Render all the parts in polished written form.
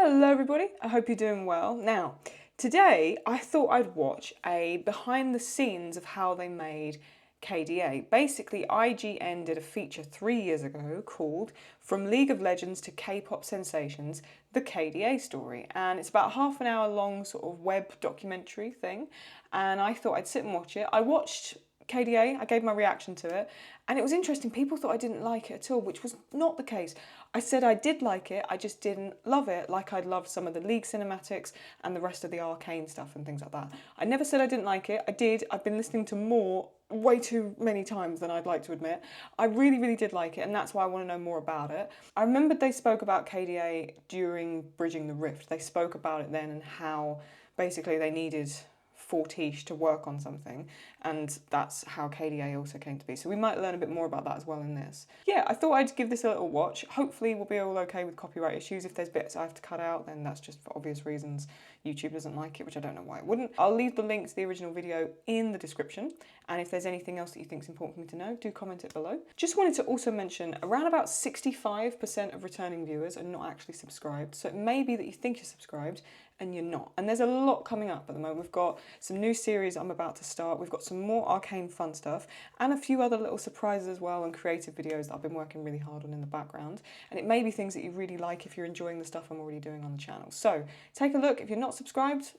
Hello everybody, I hope you're doing well. Now, today I thought I'd watch a behind the scenes of how they made KDA. Basically, IGN did a feature 3 years ago called From League of Legends to K-pop Sensations, the KDA story. And it's about half an hour long sort of web documentary thing. And I thought I'd sit and watch it. I watched KDA, I gave my reaction to it, and it was interesting. People thought I didn't like it at all, which was not the case. I said I did like it, I just didn't love it like I'd loved some of the League cinematics and the rest of the arcane stuff and things like that. I never said I didn't like it, I did. I've been listening to more way too many times than I'd like to admit. I really did like it, and that's why I want to know more about it. I remembered they spoke about KDA during Bridging the Rift. They spoke about it then and how basically they needed Fortiche to work on something, and that's how KDA also came to be. So we might learn a bit more about that as well in this. Yeah, I thought I'd give this a little watch. Hopefully we'll be all okay with copyright issues. If there's bits I have to cut out, then that's just for obvious reasons. YouTube doesn't like it, which I don't know why it wouldn't. I'll leave the link to the original video in the description, and if there's anything else that you think is important for me to know, do comment it below. Just wanted to also mention, around about 65% of returning viewers are not actually subscribed, so it may be that you think you're subscribed and you're not. And there's a lot coming up at the moment. We've got some new series I'm about to start, we've got some more arcane fun stuff, and a few other little surprises as well, and creative videos that I've been working really hard on in the background. And it may be things that you really like if you're enjoying the stuff I'm already doing on the channel. So take a look. If you're not subscribed,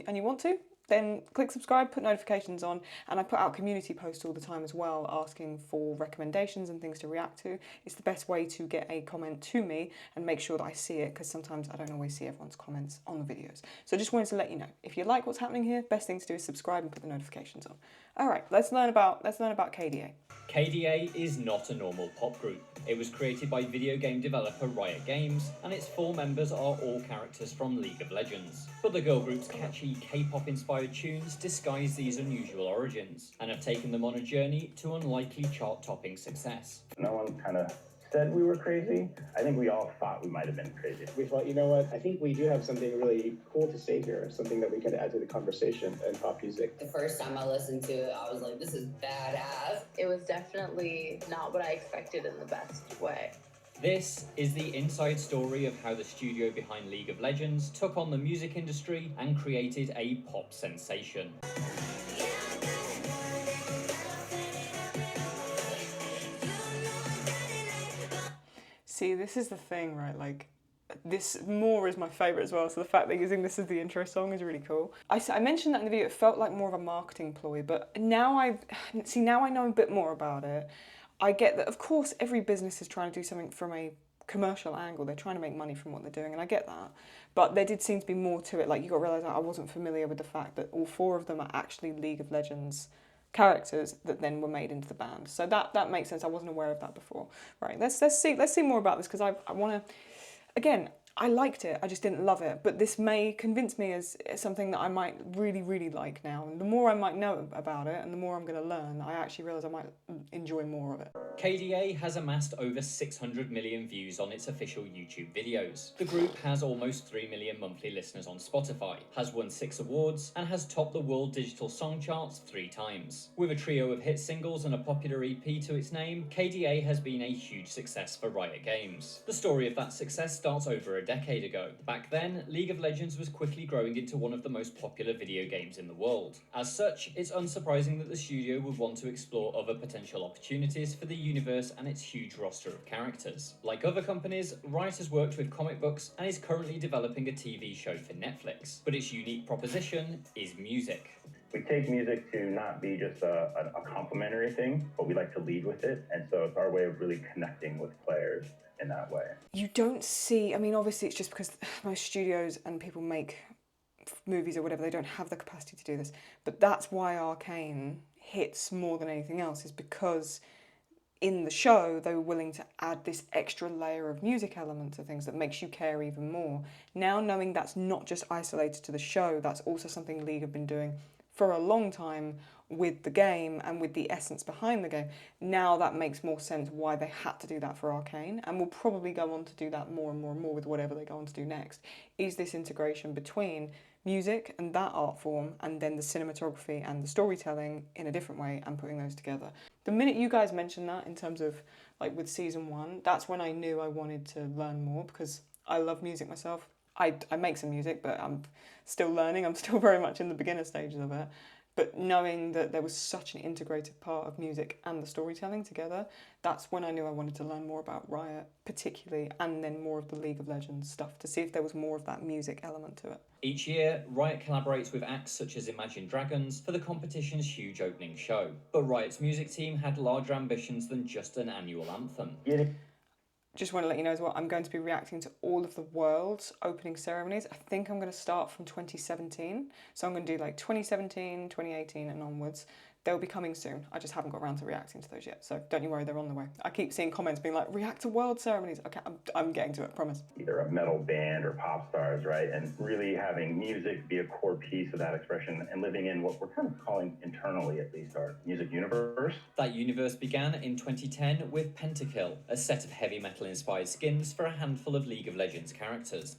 and you want to, then click subscribe, put notifications on, and I put out community posts all the time as well, asking for recommendations and things to react to. It's the best way to get a comment to me and make sure that I see it, because sometimes I don't always see everyone's comments on the videos. So just wanted to let you know, if you like what's happening here, best thing to do is subscribe and put the notifications on. All right, let's learn about KDA. KDA is not a normal pop group. It was created by video game developer Riot Games, and its 4 members are all characters from League of Legends. But the girl group's catchy K-pop inspired tunes disguise these unusual origins, and have taken them on a journey to unlikely chart-topping success. No one kind of said we were crazy. I think we all thought we might have been crazy. We thought, you know what, I think we do have something really cool to say here, something that we could add to the conversation in pop music. The first time I listened to it, I was like, this is badass. It was definitely not what I expected in the best way. This is the inside story of how the studio behind League of Legends took on the music industry and created a pop sensation. See, this is the thing, right? Like, this more is my favourite as well, so the fact that using this as the intro song is really cool. I mentioned that in the video, it felt like more of a marketing ploy, but now I know a bit more about it. I get that, of course, every business is trying to do something from a commercial angle. They're trying to make money from what they're doing, and I get that. But there did seem to be more to it. Like, you got to realise that I wasn't familiar with the fact that all 4 of them are actually League of Legends characters that then were made into the band. So that makes sense. I wasn't aware of that before. Right, let's see more about this, because I want to, again, I liked it, I just didn't love it, but this may convince me as something that I might really like now. And the more I might know about it and the more I'm going to learn, I actually realise I might enjoy more of it. KDA has amassed over 600 million views on its official YouTube videos. The group has almost 3 million monthly listeners on Spotify, has won 6 awards, and has topped the world digital song charts 3 times. With a trio of hit singles and a popular EP to its name, KDA has been a huge success for Riot Games. The story of that success starts over a decade ago. Back then, League of Legends was quickly growing into one of the most popular video games in the world. As such, it's unsurprising that the studio would want to explore other potential opportunities for the universe and its huge roster of characters. Like other companies, Riot has worked with comic books and is currently developing a TV show for Netflix. But its unique proposition is music. We take music to not be just a complimentary thing, but we like to lead with it, and so it's our way of really connecting with players in that way. You don't see, I mean, obviously it's just because most studios and people make movies or whatever, they don't have the capacity to do this, but that's why Arcane hits more than anything else, is because in the show they were willing to add this extra layer of music element to things that makes you care even more. Now, knowing that's not just isolated to the show, that's also something League have been doing for a long time with the game and with the essence behind the game. Now that makes more sense why they had to do that for Arcane, and will probably go on to do that more and more with whatever they go on to do next, is this integration between music and that art form, and then the cinematography and the storytelling in a different way, and putting those together. The minute you guys mentioned that in terms of like with season 1, that's when I knew I wanted to learn more, because I love music myself. I make some music, but I'm still learning. I'm still very much in the beginner stages of it. But knowing that there was such an integrated part of music and the storytelling together, that's when I knew I wanted to learn more about Riot, particularly, and then more of the League of Legends stuff to see if there was more of that music element to it. Each year, Riot collaborates with acts such as Imagine Dragons for the competition's huge opening show. But Riot's music team had larger ambitions than just an annual anthem. Just want to let you know as well, I'm going to be reacting to all of the world's opening ceremonies. I think I'm going to start from 2017. So I'm going to do like 2017, 2018 and onwards. They'll be coming soon. I just haven't got around to reacting to those yet. So don't you worry, they're on the way. I keep seeing comments being like, react to world ceremonies. Okay, I'm getting to it, promise. Either a metal band or pop stars, right? And really having music be a core piece of that expression and living in what we're kind of calling internally, at least, our music universe. That universe began in 2010 with Pentakill, a set of heavy metal inspired skins for a handful of League of Legends characters.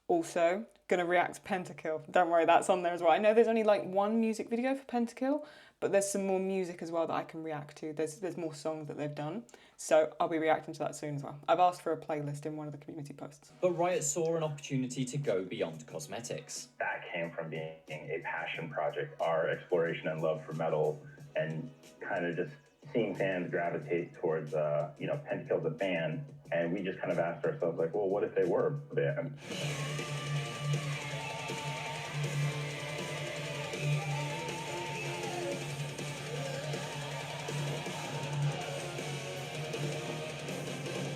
Also, gonna react to Pentakill. Don't worry, that's on there as well. I know there's only like one music video for Pentakill, but there's some more music as well that I can react to. There's more songs that they've done. So I'll be reacting to that soon as well. I've asked for a playlist in one of the community posts. But Riot saw an opportunity to go beyond cosmetics. That came from being a passion project, our exploration and love for metal, and kind of just seeing fans gravitate towards, Pentakill the band. And we just kind of asked ourselves, like, well, what if they were a band?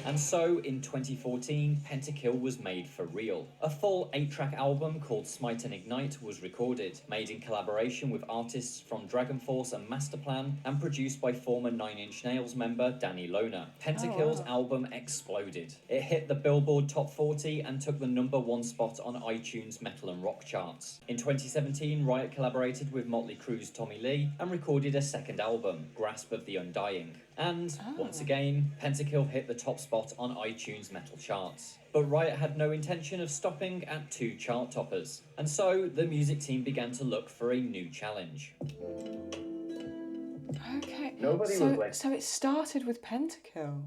And so, in 2014, Pentakill was made for real. A full 8-track album called Smite and Ignite was recorded, made in collaboration with artists from Dragon Force and Masterplan, and produced by former 9 Inch Nails member Danny Lohner. Pentakill's album exploded. It hit the Billboard Top 40 and took the #1 spot on iTunes Metal and Rock charts. In 2017, Riot collaborated with Motley Crue's Tommy Lee and recorded a second album, Grasp of the Undying. And, once again, Pentakill hit the top spot on iTunes metal charts. But Riot had no intention of stopping at 2 chart toppers, and so the music team began to look for a new challenge. Okay. Nobody was like... So it started with Pentakill.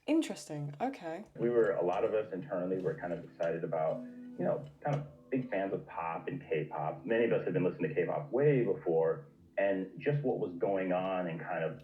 Interesting, okay. A lot of us internally were kind of excited about, kind of big fans of pop and K-pop. Many of us had been listening to K-pop way before, and just what was going on in kind of,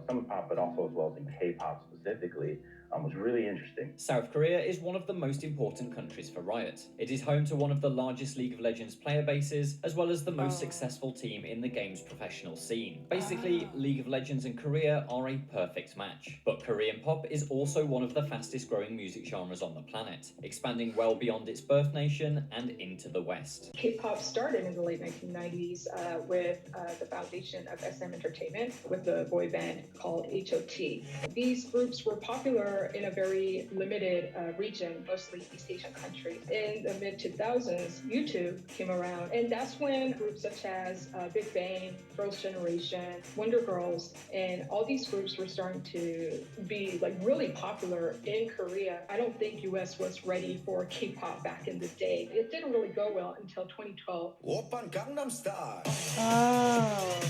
some pop, but also as well as in K-pop specifically, was really interesting. South Korea is one of the most important countries for Riot. It is home to one of the largest League of Legends player bases, as well as the most successful team in the game's professional scene. Basically, League of Legends and Korea are a perfect match. But Korean pop is also one of the fastest growing music genres on the planet, expanding well beyond its birth nation and into the West. K-pop started in the late 1990s with the foundation of SM Entertainment with a boy band called HOT. These groups were popular in a very limited region, mostly East Asian countries. In the mid-2000s, YouTube came around, and that's when groups such as Big Bang, Girls' Generation, Wonder Girls, and all these groups were starting to be like really popular in Korea. I don't think US was ready for K-pop back in the day. It didn't really go well until 2012. Oppan Gangnam Style. Oh.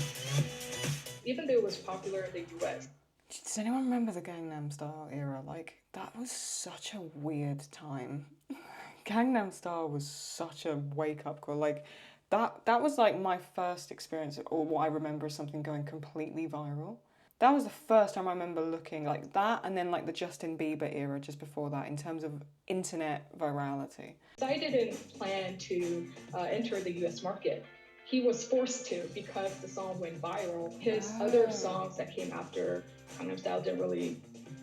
Even though it was popular in the US. Does anyone remember the Gangnam Style era? Like, that was such a weird time. Gangnam Style was such a wake-up call. Like, that was like my first experience, or what I remember as something going completely viral. That was the first time I remember looking like that, and then like the Justin Bieber era just before that in terms of internet virality. I didn't plan to enter the US market. He was forced to because the song went viral. His other songs that came after Gangnam Style didn't really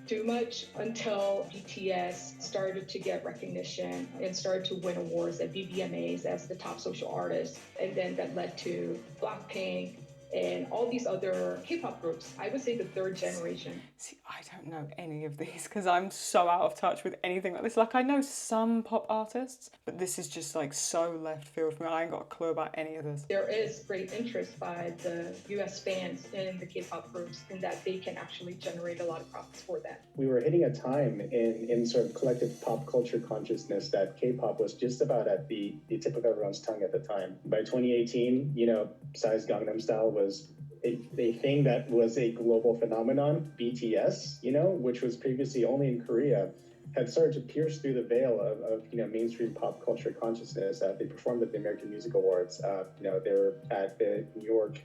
do much until BTS started to get recognition and started to win awards at BBMAs as the top social artist. And then that led to Blackpink and all these other K-pop groups. I would say the third generation. See, I don't know any of these because I'm so out of touch with anything like this. Like, I know some pop artists, but this is just like so left field for me. I ain't got a clue about any of this. There is great interest by the US fans in the K-pop groups in that they can actually generate a lot of profits for them. We were hitting a time in sort of collective pop culture consciousness that K-pop was just about at the tip of everyone's tongue at the time. By 2018, Psy's Gangnam Style was a thing that was a global phenomenon. BTS, which was previously only in Korea, had started to pierce through the veil of mainstream pop culture consciousness. They performed at the American Music Awards. They were at the New York,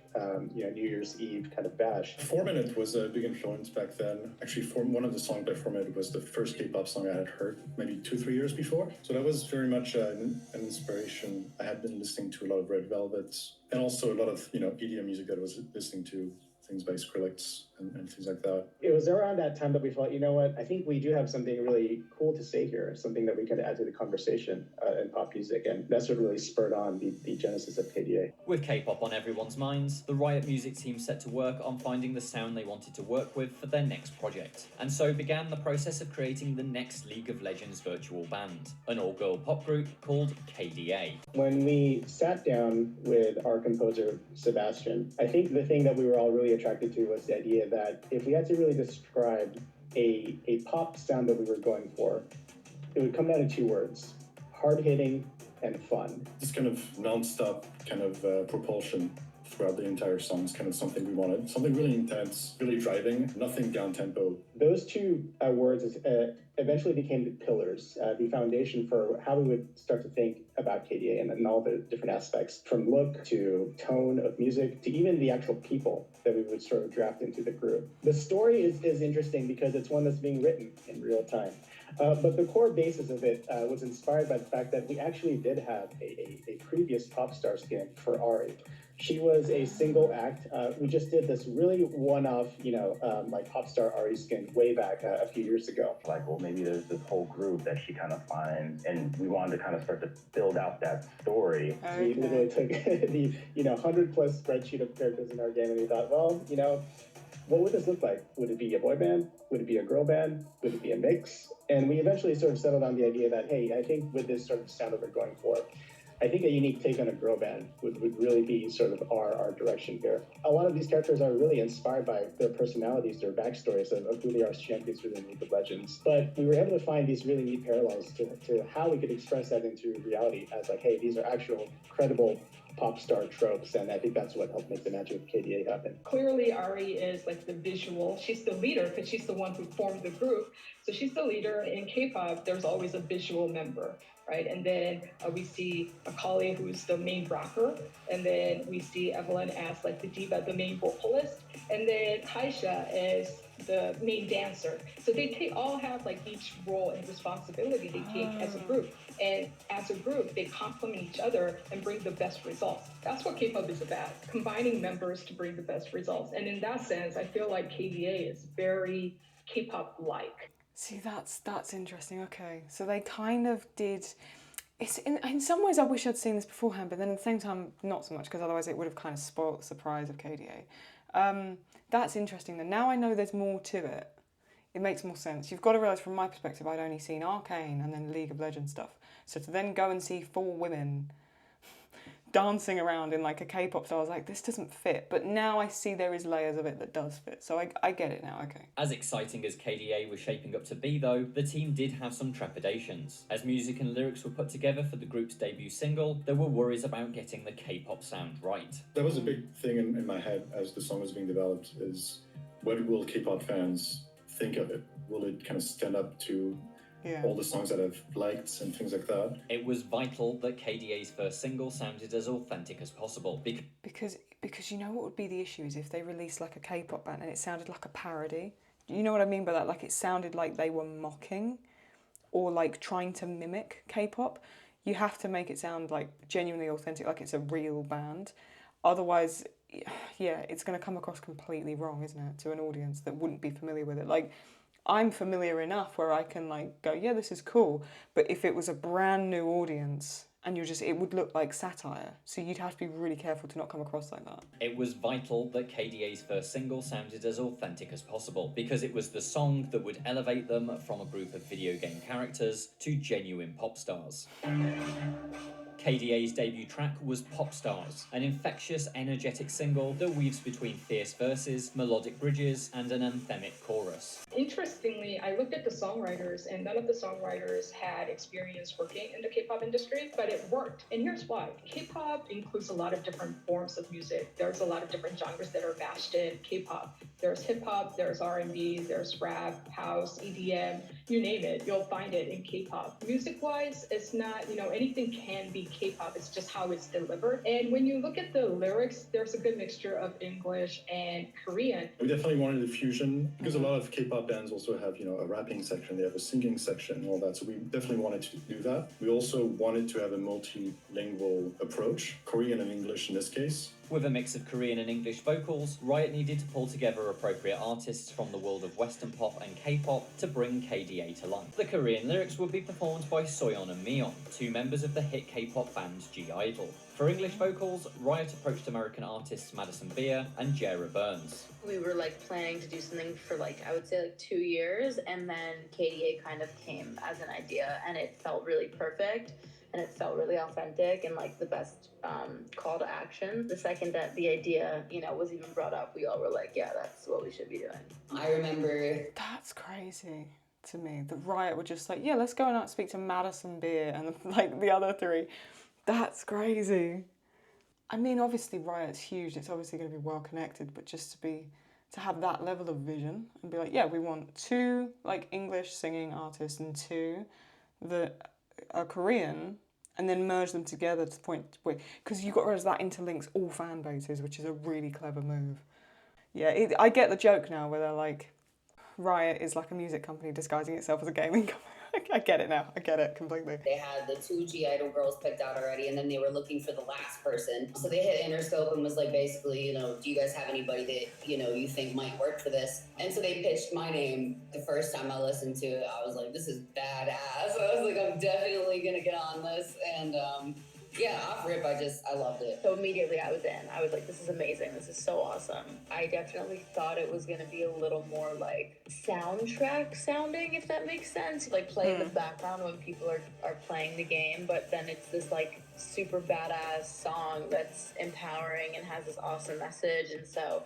New Year's Eve kind of bash. 4 Minute was a big influence back then. Actually, one of the songs by 4 Minute was the first K-pop song I had heard maybe 2-3 years before. So that was very much an inspiration. I had been listening to a lot of Red Velvet and also a lot of EDM music that I was listening to. Things by Skrillex and things like that. It was around that time that we thought, you know what, I think we do have something really cool to say here, something that we can add to the conversation in pop music, and that's what really spurred on the genesis of KDA. With K-pop on everyone's minds, the Riot Music team set to work on finding the sound they wanted to work with for their next project, and so began the process of creating the next League of Legends virtual band, an all-girl pop group called KDA. When we sat down with our composer, Sebastian, I think the thing that we were all really attracted to was the idea that if we had to really describe a pop sound that we were going for, it would come down to 2 words: hard-hitting and fun. This kind of non-stop kind of propulsion throughout the entire song is kind of something we wanted. Something really intense, really driving, nothing down-tempo. Those 2 words eventually became the pillars, the foundation for how we would start to think about KDA and all the different aspects, from look to tone of music to even the actual people that we would sort of draft into the group. The story is interesting because it's one that's being written in real time. But the core basis of it was inspired by the fact that we actually did have a previous pop star skin for Ari. She was a single act. We just did this really one-off, like pop star Ari skin way back a few years ago. Like, well, maybe there's this whole group that she kind of finds, and we wanted to kind of start to build out that story. We literally took the 100+ spreadsheet of characters in our game, and we thought, well, what would this look like? Would it be a boy band? Would it be a girl band? Would it be a mix? And we eventually sort of settled on the idea that, hey, I think with this sort of sound that we're going for, I think a unique take on a girl band would really be sort of our direction here. A lot of these characters are really inspired by their personalities, their backstories of who they are as champions within League of Legends. But we were able to find these really neat parallels to how we could express that into reality as like, hey, these are actual credible pop star tropes, and I think that's what helped make the magic of KDA happen. Clearly, Ari is like the visual. She's the leader because she's the one who formed the group. So she's the leader. In K-pop, there's always a visual member, right? And then we see Akali, who's the main rocker. And then we see Evelyn as like the diva, the main vocalist. And then Kaisha is the main dancer. So they all have like each role and responsibility they take as a group. And as a group, they complement each other and bring the best results. That's what K-pop is about, combining members to bring the best results. And in that sense, I feel like KDA is very K-pop-like. See, that's interesting. Okay, so they kind of did. It's in some ways I wish I'd seen this beforehand, but then at the same time not so much, because otherwise it would have kind of spoiled the surprise of KDA. That's interesting. Then now I know there's more to it. It makes more sense. You've got to realise, from my perspective, I'd only seen Arcane and then League of Legends stuff. So to then go and see 4 women dancing around in like a K-pop style, I was like, this doesn't fit. But now I see there is layers of it that does fit. So I get it now, okay. As exciting as KDA was shaping up to be, though, the team did have some trepidations. As music and lyrics were put together for the group's debut single, there were worries about getting the K-pop sound right. That was a big thing in my head as the song was being developed, is what will K-pop fans think of it? Will it kind of stand up to all the songs that I've liked and things like that? It was vital that KDA's first single sounded as authentic as possible. Because you know what would be the issue is if they released like a K-pop band and it sounded like a parody. You know what I mean by that? Like it sounded like they were mocking or like trying to mimic K-pop. You have to make it sound like genuinely authentic, like it's a real band. Otherwise, yeah, it's going to come across completely wrong, isn't it, to an audience that wouldn't be familiar with it. Like, I'm familiar enough where I can like go, yeah, this is cool. But if it was a brand new audience and it would look like satire. So you'd have to be really careful to not come across like that. It was vital that KDA's first single sounded as authentic as possible, because it was the song that would elevate them from a group of video game characters to genuine pop stars. KDA's debut track was Pop Stars, an infectious, energetic single that weaves between fierce verses, melodic bridges, and an anthemic chorus. Interestingly, I looked at the songwriters, and none of the songwriters had experience working in the K-pop industry, but it worked. And here's why. K-pop includes a lot of different forms of music. There's a lot of different genres that are bashed in K-pop. There's hip-hop, there's R&B, there's rap, house, EDM, you name it, you'll find it in K-pop. Music-wise, it's not, anything can be K-pop, it's just how it's delivered. And when you look at the lyrics, there's a good mixture of English and Korean. We definitely wanted a fusion because a lot of K-pop bands also have, a rapping section, they have a singing section and all that. So we definitely wanted to do that. We also wanted to have a multilingual approach, Korean and English in this case. With a mix of Korean and English vocals, Riot needed to pull together appropriate artists from the world of Western pop and K-pop to bring KDA to life. The Korean lyrics would be performed by Soyeon and Miyeon, two members of the hit K-pop band G-Idol. For English vocals, Riot approached American artists Madison Beer and Jara Burns. We were planning to do something for I would say 2 years, and then KDA kind of came as an idea, and it felt really perfect. And it felt really authentic and the best call to action. The second that the idea, was even brought up, we all were like, yeah, that's what we should be doing. I remember. That's crazy to me. The Riot were just yeah, let's go and speak to Madison Beer and the other three. That's crazy. I mean, obviously Riot's huge. It's obviously going to be well connected, but just to have that level of vision and be yeah, we want 2 English singing artists and 2 that are Korean, and then merge them together to the point where, because you've got to realize that interlinks all fan bases, which is a really clever move. Yeah, I get the joke now where they're Riot is a music company disguising itself as a gaming company. I get it now. I get it completely. They had the 2 G-Idol girls picked out already, and then they were looking for the last person. So they hit Interscope and was basically, do you guys have anybody that, you think might work for this? And so they pitched my name. The first time I listened to it, I was like, this is badass. I was I'm definitely going to get on this. And yeah, off rip, I loved it. So immediately I was in. I was like, this is amazing. This is so awesome. I definitely thought it was going to be a little more soundtrack sounding, if that makes sense. Play in the background when people are playing the game, but then it's this super badass song that's empowering and has this awesome message. And so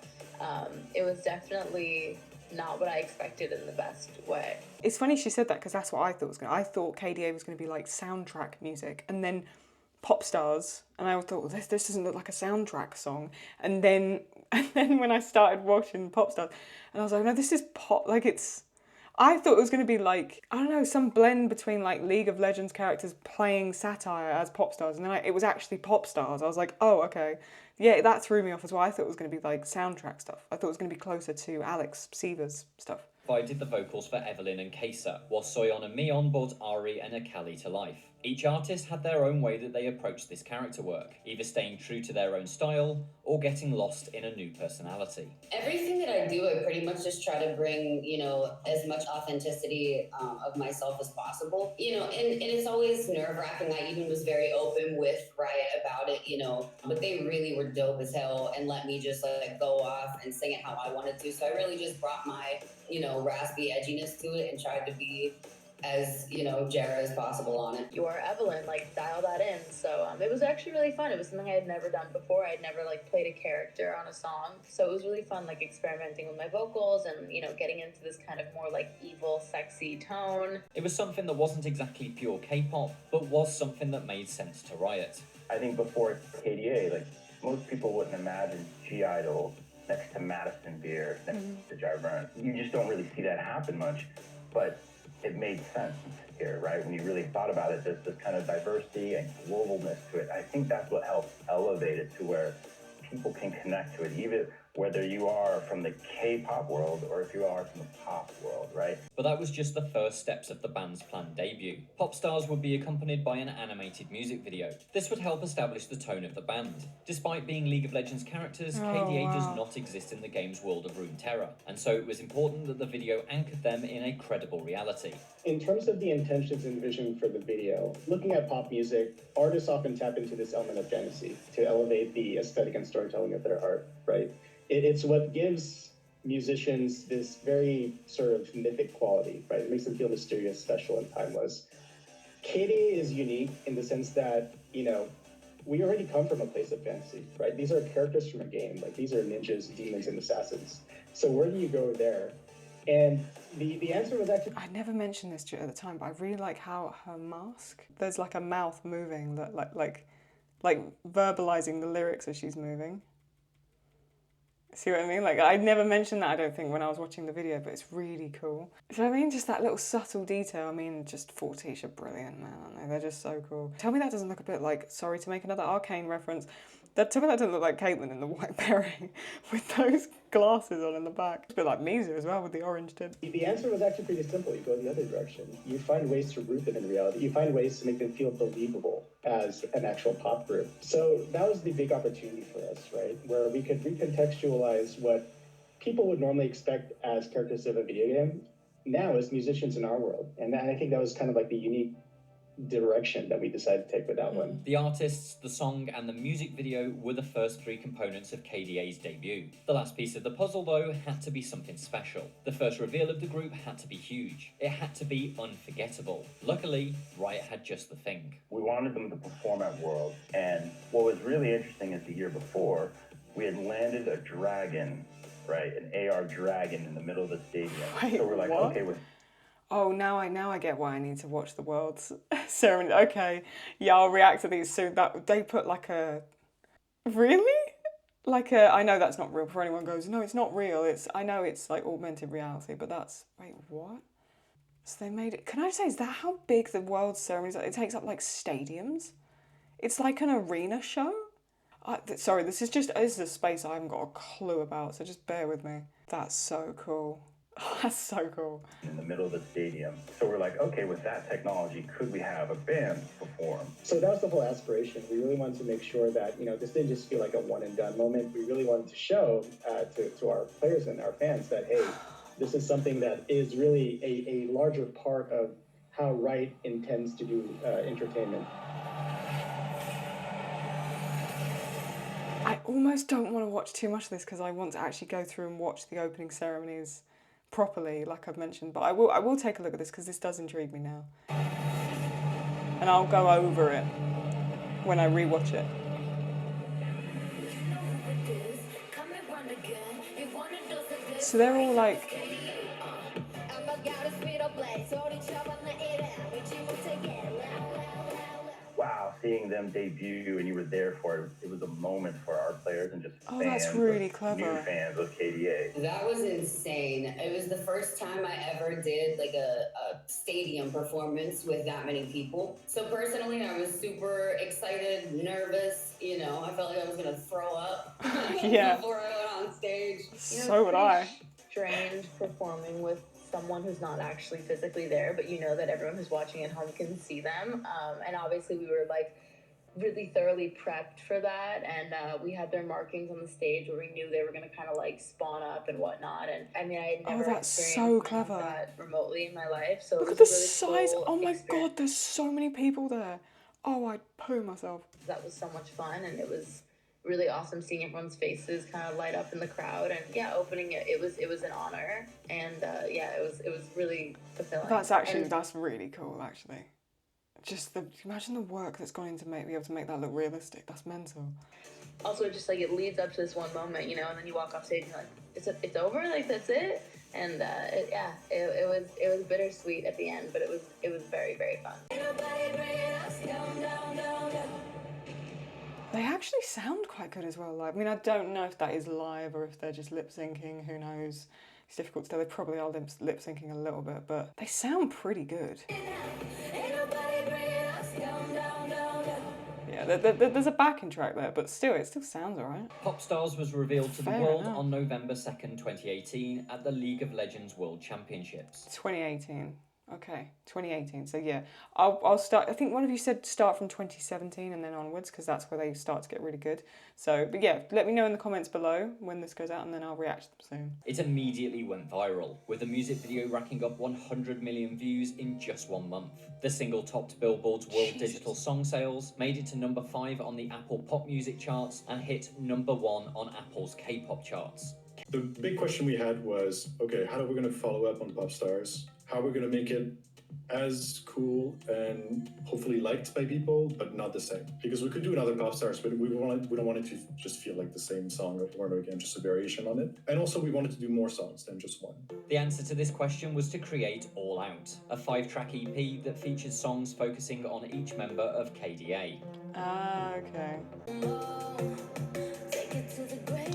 it was definitely not what I expected in the best way. It's funny she said that because that's what I thought was going to. I thought KDA was going to be soundtrack music, and then Pop Stars, and I thought, well, this doesn't look like a soundtrack song. And then when I started watching Pop Stars, and I was like, no, this is pop. I thought it was going to be I don't know, some blend between League of Legends characters playing satire as Pop Stars, and then it was actually Pop Stars. I was like, oh, okay. Yeah, that threw me off as well. I thought it was going to be soundtrack stuff. I thought it was going to be closer to Alex Seaver's stuff. Vi did the vocals for Evelyn and Kesa, while Soyeon and Miyeon brought Ari and Akali to life. Each artist had their own way that they approached this character work, either staying true to their own style or getting lost in a new personality. Everything that I do, I pretty much just try to bring, as much authenticity of myself as possible. And it's always nerve-wracking. I even was very open with Riot about it, but they really were dope as hell and let me just go off and sing it how I wanted to. So I really just brought my, raspy edginess to it and tried to be as, Jara as possible on it. You are Evelyn, dial that in. So it was actually really fun. It was something I had never done before. I had never played a character on a song. So it was really fun experimenting with my vocals and, getting into this kind of more evil, sexy tone. It was something that wasn't exactly pure K-pop, but was something that made sense to Riot. I think before KDA, most people wouldn't imagine G-Idol next to Madison Beer, next to Jara Burns. You just don't really see that happen much, but it made sense here, right? When you really thought about it, there's this kind of diversity and globalness to it. I think that's what helps elevate it to where people can connect to it, even whether you are from the K-pop world or if you are from the pop world, right? But that was just the first steps of the band's planned debut. Pop Stars would be accompanied by an animated music video. This would help establish the tone of the band. Despite being League of Legends characters, KDA does not exist in the game's world of Runeterra, and so it was important that the video anchored them in a credible reality. In terms of the intentions and vision for the video, looking at pop music, artists often tap into this element of fantasy to elevate the aesthetic and storytelling of their art, right? It's what gives musicians this very sort of mythic quality, right? It makes them feel mysterious, special, and timeless. KDA is unique in the sense that, we already come from a place of fantasy, right? These are characters from a game. Like, these are ninjas, demons, and assassins. So where do you go there? And the answer was actually... I never mentioned this to you at the time, but I really like how her mask, there's like a mouth moving, that like verbalizing the lyrics as she's moving. See what I mean? Like, I never mentioned that, I don't think, when I was watching the video, but it's really cool. Do you know what I mean? Just that little subtle detail. I mean, just Fortiche are brilliant, man, aren't they? They're just so cool. Tell me that doesn't look a bit like, sorry to make another Arcane reference, tell me that doesn't look like Caitlyn in the white beret with those glasses on in the back. It's a bit like Misa as well with the orange tint. The answer was actually pretty simple. You go the other direction. You find ways to root them in reality. You find ways to make them feel believable as an actual pop group. So that was the big opportunity for us, right? Where we could recontextualize what people would normally expect as characters of a video game now as musicians in our world. And I think that was kind of like the unique direction that we decided to take with that one. The artists, the song, and the music video were the first three components of KDA's debut. The last piece of the puzzle, though, had to be something special. The first reveal of the group had to be huge. It had to be unforgettable. Luckily, Riot had just the thing. We wanted them to perform at Worlds, and what was really interesting is the year before, we had landed a dragon, right, an AR dragon in the middle of the stadium. Wait, so we're like, what? okay, Oh, now I get why I need to watch the Worlds ceremony. Okay, yeah, I'll react to these soon. That they put like a, really? Like a, I know that's not real. Before anyone goes, no, it's not real. I know it's like augmented reality, but that's, wait, what? So they made it. Can I say, is that how big the Worlds ceremony is? It takes up like stadiums. It's like an arena show. Sorry, this is a space I haven't got a clue about, so just bear with me. That's so cool. That's so cool. In the middle of the stadium. So we're like, okay, with that technology, could we have a band perform? So that was the whole aspiration. We really wanted to make sure that, this didn't just feel like a one and done moment. We really wanted to show to our players and our fans that, hey, this is something that is really a larger part of how Riot intends to do entertainment. I almost don't want to watch too much of this because I want to actually go through and watch the opening ceremonies properly, like I've mentioned, but I will take a look at this because this does intrigue me now. And I'll go over it when I rewatch it. So they're all like... Wow, seeing them debut and you were there for it, it was a moment for our players and just Oh, fans, that's really clever. New fans of KDA. That was insane. It was the first time I ever did like a stadium performance with that many people. So personally, I was super excited, nervous. I felt like I was gonna throw up Yeah. before I went on stage. So would I. Strange performing with someone who's not actually physically there, but that everyone who's watching at home can see them. And obviously we were like really thoroughly prepped for that, and we had their markings on the stage where we knew they were going to kind of like spawn up and whatnot. And I mean, I had never that's experienced so clever. that remotely in my life. So Look it at was the a really size. cool Oh my experience. god, there's so many people there. Oh, I'd poo myself. That was so much fun, and it was really awesome seeing everyone's faces kind of light up in the crowd. And yeah, opening it was an honor, and it was really fulfilling. That's really cool, actually. Just imagine the work that's gone into be able to make that look realistic. That's mental. Also, just like it leads up to this one moment, and then you walk off stage and you're like, it's over, like that's it. And it was bittersweet at the end, but it was very, very fun. They actually sound quite good as well live. I mean, I don't know if that is live or if they're just lip syncing. Who knows? It's difficult to tell. They probably are lip syncing a little bit, but they sound pretty good. Yeah, there's a backing track there, but still, it still sounds alright. Popstars was revealed to the Fair world enough. on November 2nd, 2018 at the League of Legends World Championships. 2018. Okay, 2018. So yeah, I'll start. I think one of you said start from 2017 and then onwards because that's where they start to get really good. So, but yeah, let me know in the comments below when this goes out and then I'll react to them soon. It immediately went viral, with the music video racking up 100 million views in just 1 month. The single topped Billboard's World Digital Song Sales, made it to number 5 on the Apple Pop Music charts, and hit number 1 on Apple's K-pop charts. The big question we had was, okay, how are we going to follow up on Popstars? How are we going to make it as cool and hopefully liked by people, but not the same. Because we could do another pop stars, but we don't want it to just feel like the same song over and over again, just a variation on it. And also we wanted to do more songs than just one. The answer to this question was to create All Out, a 5-track EP that featured songs focusing on each member of KDA. Ah, okay.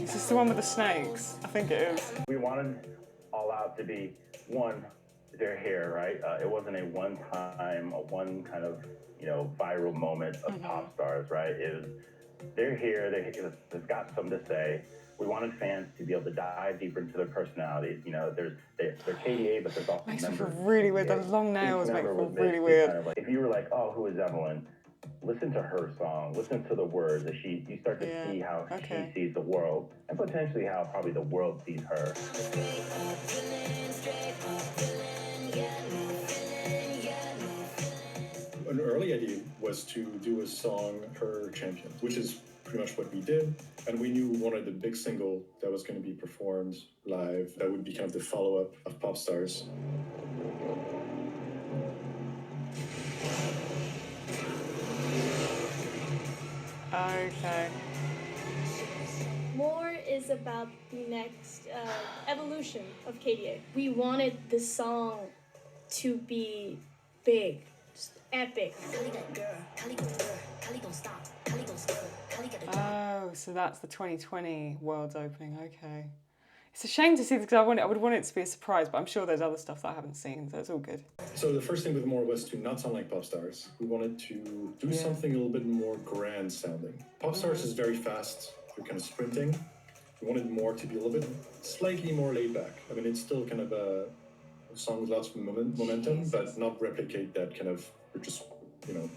Is this the one with the snakes? I think it is. We wanted All Out to be one, they're here, right? It wasn't a one kind of, viral moment of pop stars, right? It was, they're here, they've got something to say. We wanted fans to be able to dive deeper into their personalities. They're KDA, but there's also Makes me members. feel really weird. Those long nails make me feel really weird. Kind of like, if you were like, oh, who is Evelyn? Listen to her song. Listen to the words that you start to see how she sees the world, and potentially how probably the world sees her. An early idea was to do a song per champion, which is pretty much what we did. And we knew one of the big single that was going to be performed live, that would be kind of the follow-up of Pop Stars. Okay. More is about the next evolution of KDA. We wanted the song to be big, just epic. Oh, so that's the 2020 World's Opening, okay. It's a shame to see this because I would want it to be a surprise, but I'm sure there's other stuff that I haven't seen, so it's all good. So the first thing with More was to not sound like Pop Stars. We wanted to do something a little bit more grand sounding. Pop Stars is very fast, you're kind of sprinting. We wanted More to be a little bit, slightly more laid back. I mean, it's still kind of a song with lots of momentum, but not replicate that kind of, we're just,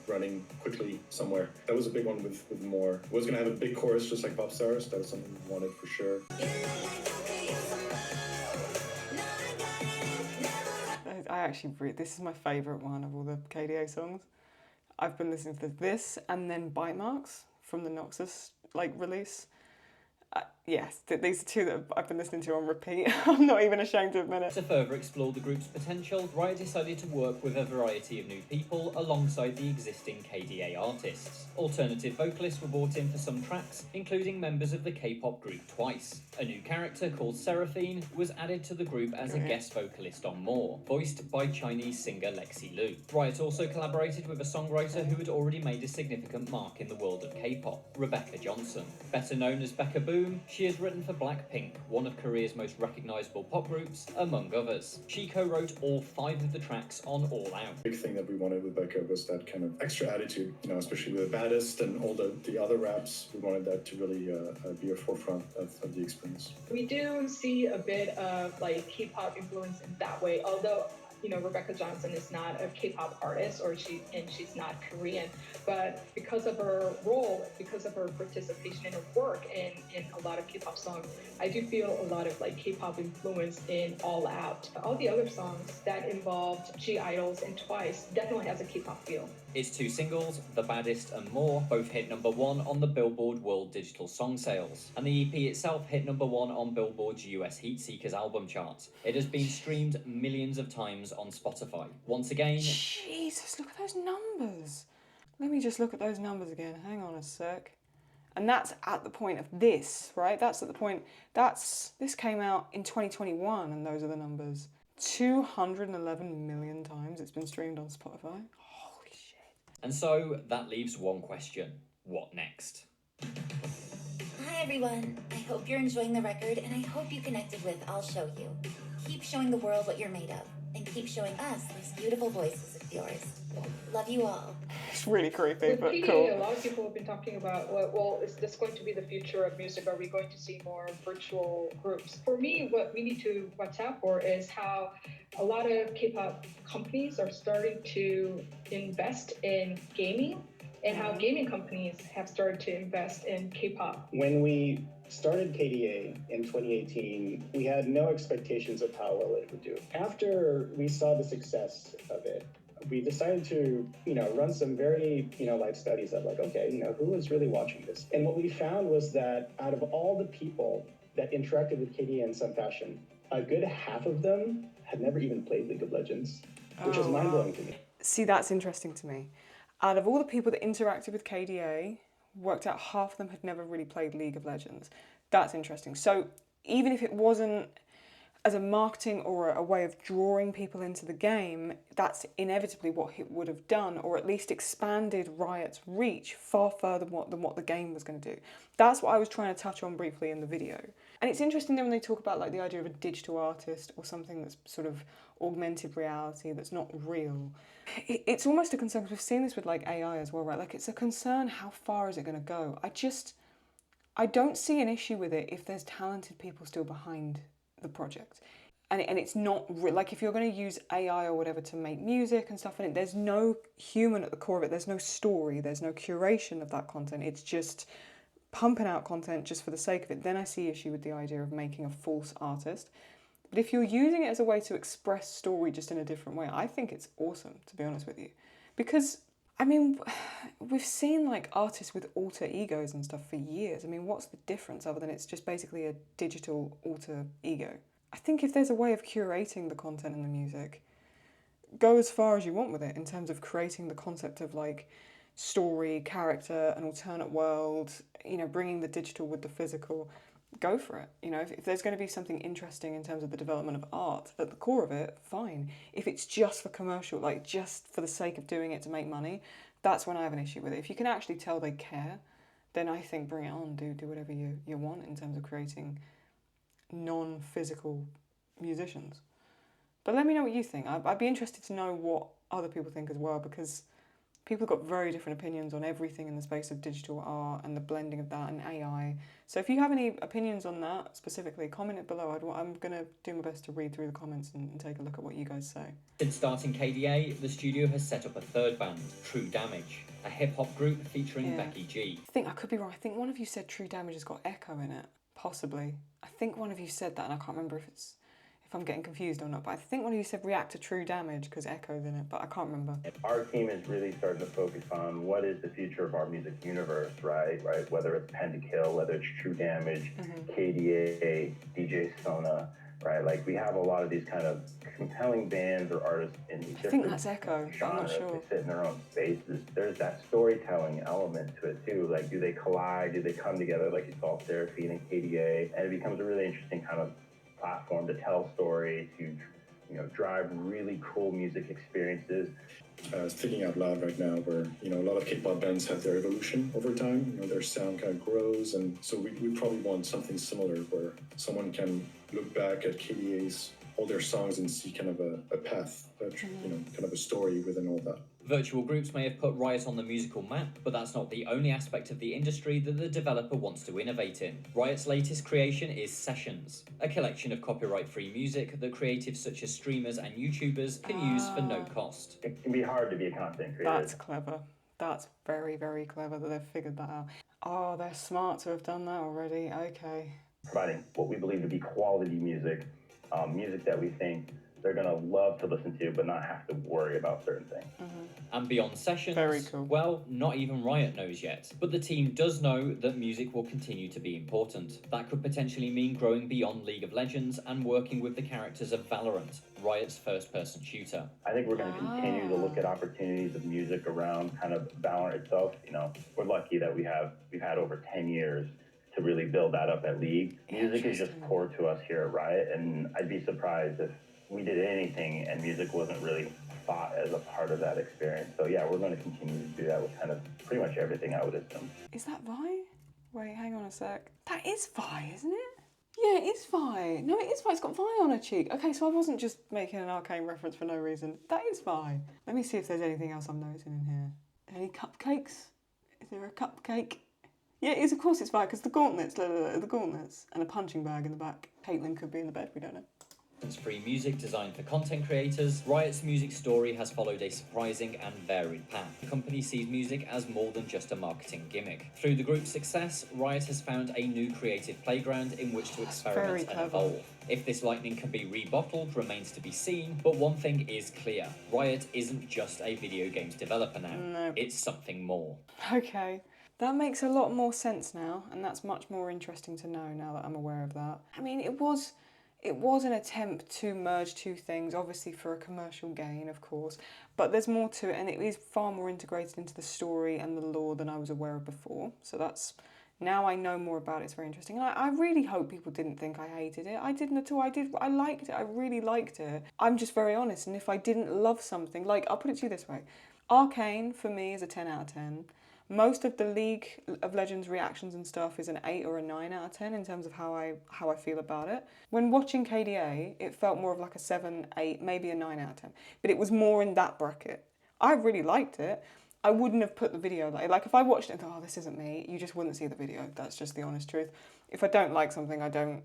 running quickly somewhere. That was a big one with More. It was going to have a big chorus just like Pop Stars. That was something we wanted for sure. I actually this is my favourite one of all the KDA songs. I've been listening to this and then Bite Marks from the Noxus release. Yes, these are two that I've been listening to on repeat. I'm not even ashamed to admit it. To further explore the group's potential, Riot decided to work with a variety of new people alongside the existing KDA artists. Alternative vocalists were brought in for some tracks, including members of the K-pop group Twice. A new character called Seraphine was added to the group as a guest vocalist on More, voiced by Chinese singer Lexi Liu. Riot also collaborated with a songwriter who had already made a significant mark in the world of K-pop, Rebecca Johnson. Better known as Becca Boom, she has written for Blackpink, one of Korea's most recognisable pop groups, among others. She co-wrote all 5 of the tracks on All Out. The big thing that we wanted with Becca was that kind of extra attitude, especially with the Baddest and all the other raps. We wanted that to really be a forefront of the experience. We do see a bit of K-pop influence in that way, although Rebecca Johnson is not a K-pop artist, she's not Korean, but because of her role, because of her participation in her work in a lot of K-pop songs, I do feel a lot of K-pop influence in All Out. All the other songs that involved G-idols and Twice definitely has a K-pop feel. Its 2 singles, The Baddest and More, both hit #1 on the Billboard World Digital Song Sales, and the EP itself hit #1 on Billboard's US Heatseekers album chart. It has been streamed millions of times on Spotify. Once again... Jesus, look at those numbers. Let me just look at those numbers again. Hang on a sec. And that's at the point of this, right? That's at the point... This came out in 2021, and those are the numbers. 211 million times it's been streamed on Spotify. And so, that leaves one question. What next? Hi everyone. I hope you're enjoying the record, and I hope you connected with I'll Show You. Keep showing the world what you're made of, and keep showing us these beautiful voices of yours. Love you all. It's really creepy, With but KDA, cool. a lot of people have been talking about, well, is this going to be the future of music? Are we going to see more virtual groups? For me, what we need to watch out for is how a lot of K-pop companies are starting to invest in gaming, and how gaming companies have started to invest in K-pop. When we started KDA in 2018, we had no expectations of how well it would do. After we saw the success of it, we decided to, run some very, light studies of okay, who was really watching this? And what we found was that out of all the people that interacted with KDA in some fashion, a good half of them had never even played League of Legends. which is mind-blowing to me. See, that's interesting to me. Out of all the people that interacted with KDA, worked out half of them had never really played League of Legends. That's interesting. So even if it wasn't as a marketing or a way of drawing people into the game, that's inevitably what it would have done, or at least expanded Riot's reach far further than what the game was going to do. That's what I was trying to touch on briefly in the video. And it's interesting then when they talk about like the idea of a digital artist or something that's sort of augmented reality that's not real. It's almost a concern, because we've seen this with like AI as well, right? Like it's a concern, how far is it going to go? I don't see an issue with it if there's talented people still behind the project. And it's not like if you're going to use AI or whatever to make music and stuff in it, there's no human at the core of it. There's no story, there's no curation of that content. It's just pumping out content just for the sake of it. Then I see issue with the idea of making a false artist. But if you're using it as a way to express story just in a different way, I think it's awesome, to be honest with you. Because, I mean, we've seen like artists with alter egos and stuff for years. I mean, what's the difference other than it's just basically a digital alter ego? I think if there's a way of curating the content and the music, go as far as you want with it in terms of creating the concept of like story, character, an alternate world, you know, bringing the digital with the physical. Go for it. You know, if there's going to be something interesting in terms of the development of art at the core of it, fine. If it's just for commercial, like just for the sake of doing it to make money, that's when I have an issue with it. If you can actually tell they care, then I think bring it on, do whatever you want in terms of creating non-physical musicians. But let me know what you think. I'd be interested to know what other people think as well, because people have got very different opinions on everything in the space of digital art and the blending of that and AI. So if you have any opinions on that specifically, comment it below. I'm going to do my best to read through the comments and take a look at what you guys say. Since starting KDA, the studio has set up a third band, True Damage, a hip-hop group featuring Becky G. I think I could be wrong. I think one of you said True Damage has got echo in it. Possibly. I think one of you said that, and I can't remember if I'm getting confused or not, but I think one of you said react to True Damage because echo's in it, but I can't remember. Our team is really starting to focus on what is the future of our music universe, right? Whether it's Pen to Kill, whether it's True Damage, KDA, DJ Sona, right? Like we have a lot of these kind of compelling bands or artists in different I think that's echo. genres. I'm not sure. They sit in their own spaces. There's that storytelling element to it too. Like, do they collide? Do they come together like you saw Seraphine and KDA? And it becomes a really interesting kind of platform to tell story, to drive really cool music experiences. Thinking out loud right now, where a lot of K-pop bands have their evolution over time. Their sound kind of grows, and so we probably want something similar where someone can look back at KDA's all their songs and see kind of a path, kind of a story within all that. Virtual groups may have put Riot on the musical map, but that's not the only aspect of the industry that the developer wants to innovate in. Riot's latest creation is Sessions, a collection of copyright-free music that creatives such as streamers and YouTubers can use for no cost. It can be hard to be a content creator. That's clever. That's very, very clever that they've figured that out. Oh, they're smart to have done that already. Okay. Providing what we believe to be quality music, music that we think they're going to love to listen to, but not have to worry about certain things. And beyond Sessions, Very cool. Well, not even Riot knows yet. But the team does know that music will continue to be important. That could potentially mean growing beyond League of Legends and working with the characters of Valorant, Riot's first-person shooter. I think we're going to continue to look at opportunities of music around kind of Valorant itself. We're lucky that we've had over 10 years to really build that up at League. Music is just core to us here at Riot, and I'd be surprised if we did anything and music wasn't really thought as a part of that experience. So yeah, we're going to continue to do that with kind of pretty much everything, I would assume. Is that Vi? Wait, hang on a sec. That is Vi, isn't it? Yeah, it is Vi. No, it is Vi. It's got Vi on her cheek. Okay, so I wasn't just making an arcane reference for no reason. That is Vi. Let me see if there's anything else I'm noticing in here. Any cupcakes? Is there a cupcake? Yeah, it is. Of course it's Vi, because the gauntlets, the gauntlets, and a punching bag in the back. Caitlin could be in the bed, we don't know. Free music designed for content creators, Riot's music story has followed a surprising and varied path. The company sees music as more than just a marketing gimmick. Through the group's success, Riot has found a new creative playground in which to experiment and evolve. If this lightning can be rebottled remains to be seen, but one thing is clear. Riot isn't just a video games developer now. No. It's something more. Okay. That makes a lot more sense now, and that's much more interesting to know now that I'm aware of that. I mean, it was it was an attempt to merge two things, obviously for a commercial gain, of course, but there's more to it, and it is far more integrated into the story and the lore than I was aware of before. So that's, now I know more about it, it's very interesting. And I really hope people didn't think I hated it. I didn't at all. I liked it. I really liked it. I'm just very honest, and if I didn't love something, like, I'll put it to you this way. Arcane, for me, is a 10 out of 10. Most of the League of Legends reactions and stuff is an 8 or a 9 out of 10 in terms of how I feel about it. When watching KDA, it felt more of like a 7, 8, maybe a 9 out of 10. But it was more in that bracket. I really liked it. I wouldn't have put the video, like if I watched it and thought, oh, this isn't me, you just wouldn't see the video. That's just the honest truth. If I don't like something, I don't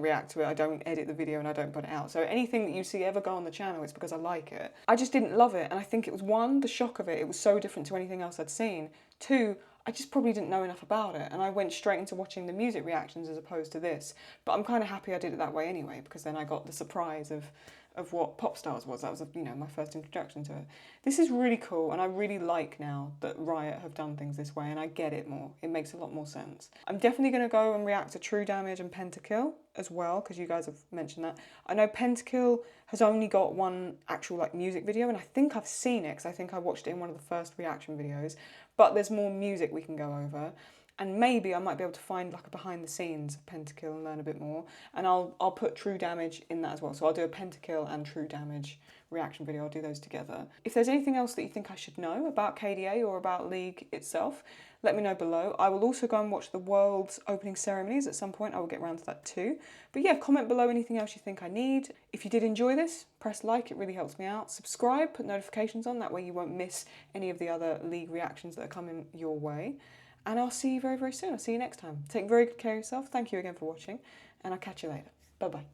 react to it, I don't edit the video and I don't put it out. So anything that you see ever go on the channel, it's because I like it. I just didn't love it, and I think it was, one, the shock of it was so different to anything else I'd seen. Two, I just probably didn't know enough about it, and I went straight into watching the music reactions as opposed to this. But I'm kind of happy I did it that way anyway, because then I got the surprise of what Pop Stars was. That was, you know, my first introduction to it. This is really cool, and I really like now that Riot have done things this way, and I get it more. It makes a lot more sense. I'm definitely going to go and react to True Damage and Pentakill as well, because you guys have mentioned that. I know Pentakill has only got one actual like music video, and I think I've seen it, because I think I watched it in one of the first reaction videos, but there's more music we can go over. And maybe I might be able to find like a behind the scenes of Pentakill and learn a bit more. And I'll put True Damage in that as well. So I'll do a Pentakill and True Damage reaction video. I'll do those together. If there's anything else that you think I should know about KDA or about League itself, let me know below. I will also go and watch the World's opening ceremonies at some point. I will get around to that too. But yeah, comment below anything else you think I need. If you did enjoy this, press like, it really helps me out. Subscribe, put notifications on, that way you won't miss any of the other League reactions that are coming your way. And I'll see you very, very soon. I'll see you next time. Take very good care of yourself. Thank you again for watching, and I'll catch you later. Bye-bye.